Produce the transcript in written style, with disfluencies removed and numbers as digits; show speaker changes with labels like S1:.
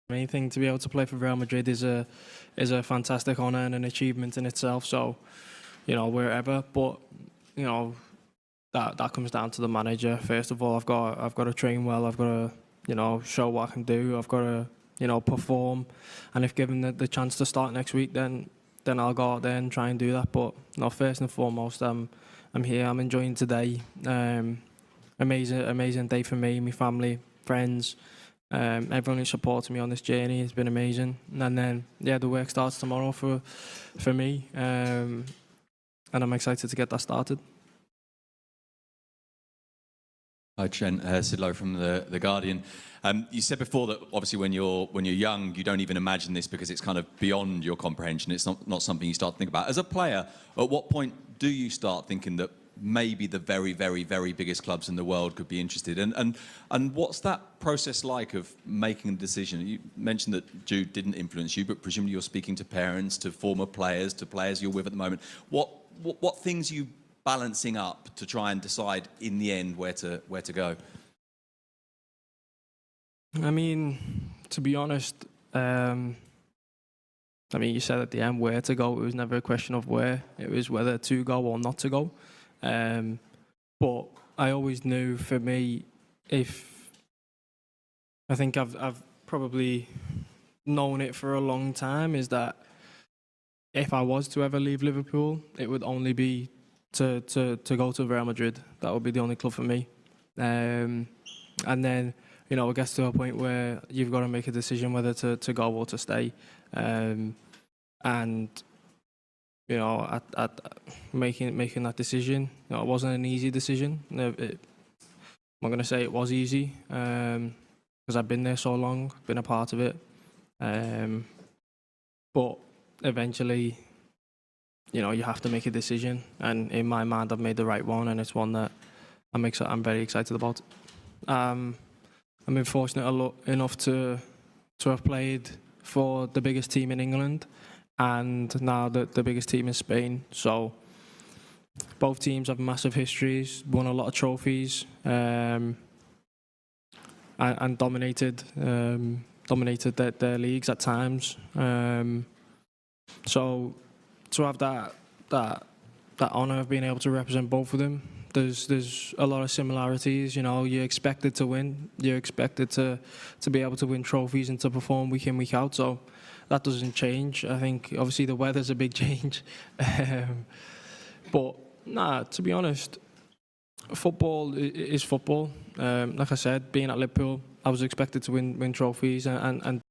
S1: Anything to be able to play for Real Madrid is a fantastic honour and an achievement in itself. So, wherever, but that comes down to the manager. First of all, I've got to train well. I've got to show what I can do. I've got to perform, and if given the chance to start next week, then I'll go out there and try and do that. But first and foremost, I'm here. I'm enjoying today. Amazing day for me, my family, friends. Everyone who supported me on this journey has been amazing, and then the work starts tomorrow for me, and I'm excited to get that started.
S2: Hi Trent, Sid Lowe from the Guardian. You said before that obviously when you're young you don't even imagine this because it's kind of beyond your comprehension. It's not something you start to think about. As a player, at what point do you start thinking that maybe the very, very, very biggest clubs in the world could be interested? And what's that process like of making a decision? You mentioned that Jude didn't influence you, but presumably you're speaking to parents, to former players, to players you're with at the moment. What things are you balancing up to try and decide in the end where to go?
S1: I mean, to be honest, you said at the end where to go. It was never a question of where. It was whether to go or not to go. But I always knew, for me, I think I've probably known it for a long time, is that if I was to ever leave Liverpool, it would only be to go to Real Madrid. That would be the only club for me. And then, it gets to a point where you've got to make a decision whether to go or to stay. And at making that decision, it wasn't an easy decision. I'm not going to say it was easy, because I've been there so long, been a part of it. But eventually, you have to make a decision, and in my mind, I've made the right one, and it's one that I'm very excited about. I've been fortunate enough to have played for the biggest team in England, and now the biggest team in Spain. So both teams have massive histories, won a lot of trophies, and dominated their leagues at times. So to have that honour of being able to represent both of them, there's a lot of similarities. You're expected to win. You're expected to be able to win trophies and to perform week in, week out. So that doesn't change. I think obviously the weather's a big change. But to be honest, football is football. Like I said, being at Liverpool, I was expected to win trophies and